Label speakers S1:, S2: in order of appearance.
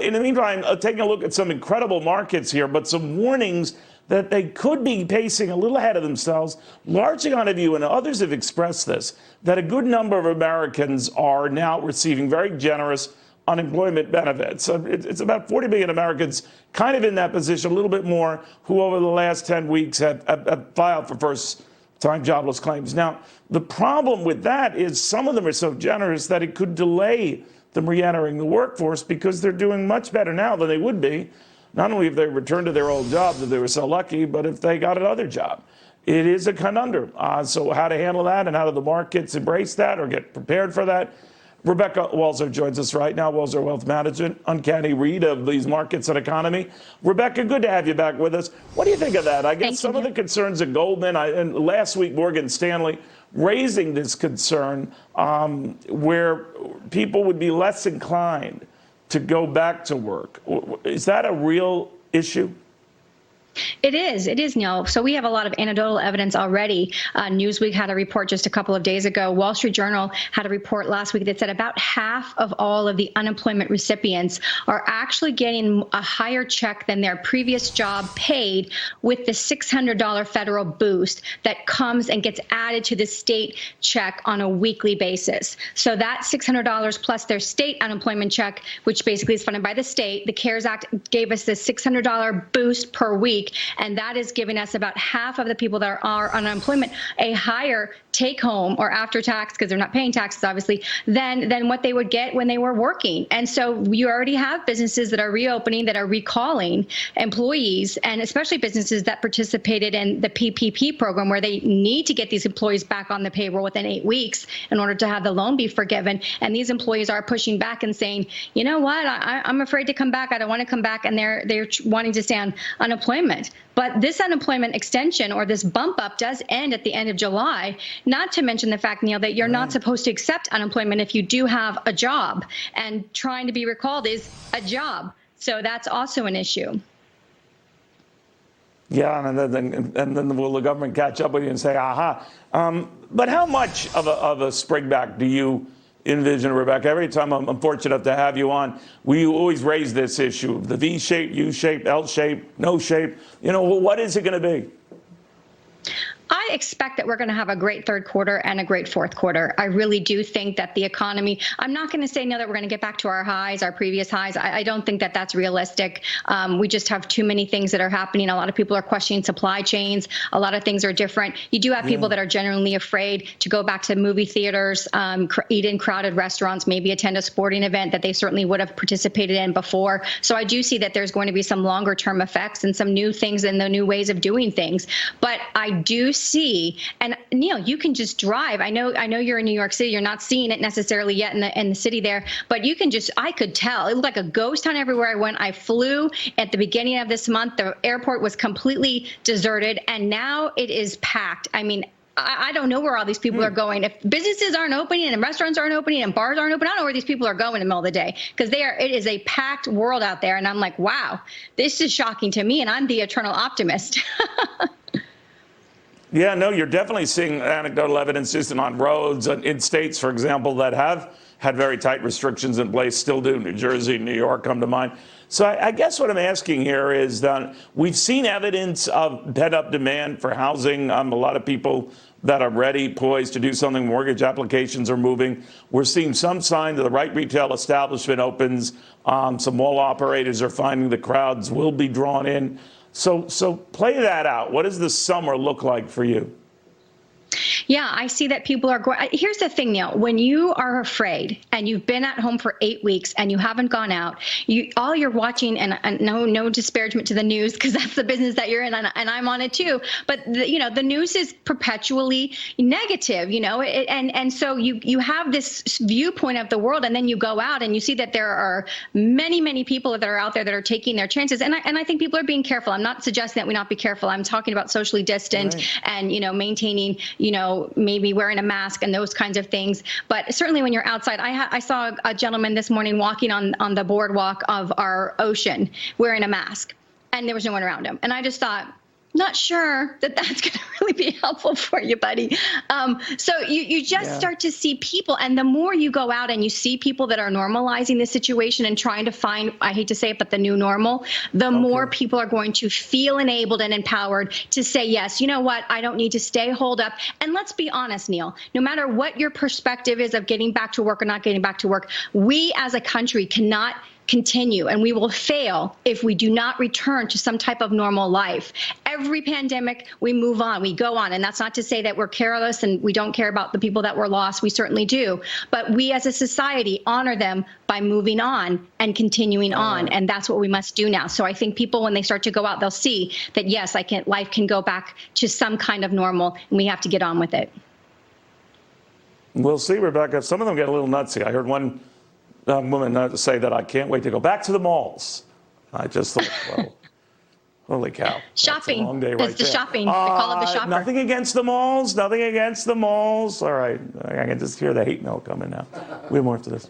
S1: in the meantime, taking a look at some incredible markets here, but some warnings that they could be pacing a little ahead of themselves, largely on a view, and others have expressed this, that a good number of Americans are now receiving very generous unemployment benefits. So it's about 40 million Americans kind of in that position, a little bit more, who over the last 10 weeks have filed for first-time jobless claims. Now, the problem with that is some of them are so generous that it could delay them re-entering the workforce because they're doing much better now than they would be, not only if they returned to their old jobs if they were so lucky, but if they got another job. It is a conundrum. So how to handle that and how do the markets embrace that or get prepared for that? Rebecca Walser joins us right now, Walser Wealth Management, uncanny read of these markets and economy. Rebecca, good to have you back with us. What do you think of that? I guess some of the concerns at Goldman, and last week Morgan Stanley, raising this concern where people would be less inclined to go back to work. Is that a real issue?
S2: It is, Neil. So we have a lot of anecdotal evidence already. Newsweek had a report just a couple of days ago. Wall Street Journal had a report last week that said about half of all of the unemployment recipients are actually getting a higher check than their previous job paid with the $600 federal boost that comes and gets added to the state check on a weekly basis. So that $600 plus their state unemployment check, which basically is funded by the state, the CARES Act gave us this $600 boost per week. And that is giving us about half of the people that are on unemployment a higher take home or after tax, because they're not paying taxes, obviously, than what they would get when they were working. And so you already have businesses that are reopening, that are recalling employees, and especially businesses that participated in the PPP program where they need to get these employees back on the payroll within 8 weeks in order to have the loan be forgiven. And these employees are pushing back and saying, you know what, I'm afraid to come back. I don't want to come back. And they're wanting to stay on unemployment. But this unemployment extension or this bump up does end at the end of July, not to mention the fact, Neil, that you're not supposed to accept unemployment if you do have a job, and trying to be recalled is a job. So that's also an issue.
S1: Yeah, and then will the government catch up with you and say, aha. But how much of a springback do you envision, Rebecca? Every time I'm fortunate to have you on, we always raise this issue of the V shape, U shape, L shape, no shape. You know, what is it going to be?
S2: I expect that we're going to have a great third quarter and a great fourth quarter. I really do think that the economy, I'm not going to say now that we're going to get back to our highs, our previous highs. I don't think that that's realistic. We just have too many things that are happening. A lot of people are questioning supply chains. A lot of things are different. You do have people that are genuinely afraid to go back to movie theaters, eat in crowded restaurants, maybe attend a sporting event that they certainly would have participated in before. So I do see that there's going to be some longer term effects and some new things and the new ways of doing things. But I do see, and Neil, you can just drive. I know you're in New York City. You're not seeing it necessarily yet in the city there, but you can just, I could tell. It looked like a ghost town everywhere I went. I flew at the beginning of this month. The airport was completely deserted, and now it is packed. I mean, I don't know where all these people are going. If businesses aren't opening and restaurants aren't opening and bars aren't open, I don't know where these people are going in the middle of the day, because it is a packed world out there. And I'm like, wow, this is shocking to me. And I'm the eternal optimist.
S1: Yeah, no, you're definitely seeing anecdotal evidence just on roads in states, for example, that have had very tight restrictions in place, still do. New Jersey, New York come to mind. So I guess what I'm asking here is that we've seen evidence of pent-up demand for housing. A lot of people that are ready, poised to do something. Mortgage applications are moving. We're seeing some sign that the right retail establishment opens. Some mall operators are finding the crowds will be drawn in. So play that out. What does the summer look like for you?
S2: Yeah, I see that people are going. Here's the thing, Neil. When you are afraid and you've been at home for 8 weeks and you haven't gone out, all you're watching, and no disparagement to the news, because that's the business that you're in, and I'm on it too. But the news is perpetually negative, and so you have this viewpoint of the world, and then you go out and you see that there are many people that are out there that are taking their chances, and I think people are being careful. I'm not suggesting that we not be careful. I'm talking about socially distant and maintaining, maybe wearing a mask and those kinds of things. But certainly when you're outside, I saw a gentleman this morning walking on the boardwalk of our ocean wearing a mask, and there was no one around him. And I just thought, not sure that that's going to really be helpful for you, buddy. So you just start to see people, and the more you go out and you see people that are normalizing the situation and trying to find, I hate to say it, but the new normal, the more people are going to feel enabled and empowered to say, yes, you know what, I don't need to stay holed up. And let's be honest, Neil, no matter what your perspective is of getting back to work or not getting back to work, we as a country cannot continue, and we will fail if we do not return to some type of normal life. Every pandemic, we move on, we go on, and that's not to say that we're careless and we don't care about the people that were lost. We certainly do, but we as a society honor them by moving on and continuing on, and that's what we must do now. So I think people, when they start to go out, they'll see that yes, life can go back to some kind of normal, and we have to get on with it.
S1: We'll see, Rebecca. Some of them get a little nutsy. I heard one woman say that I can't wait to go back to the malls. I just thought, well, holy cow.
S2: Shopping.
S1: That's a long day right there.
S2: Shopping. They call it the shopper.
S1: Nothing against the malls. Nothing against the malls. All right. I can just hear the hate mail coming now. We have more after this.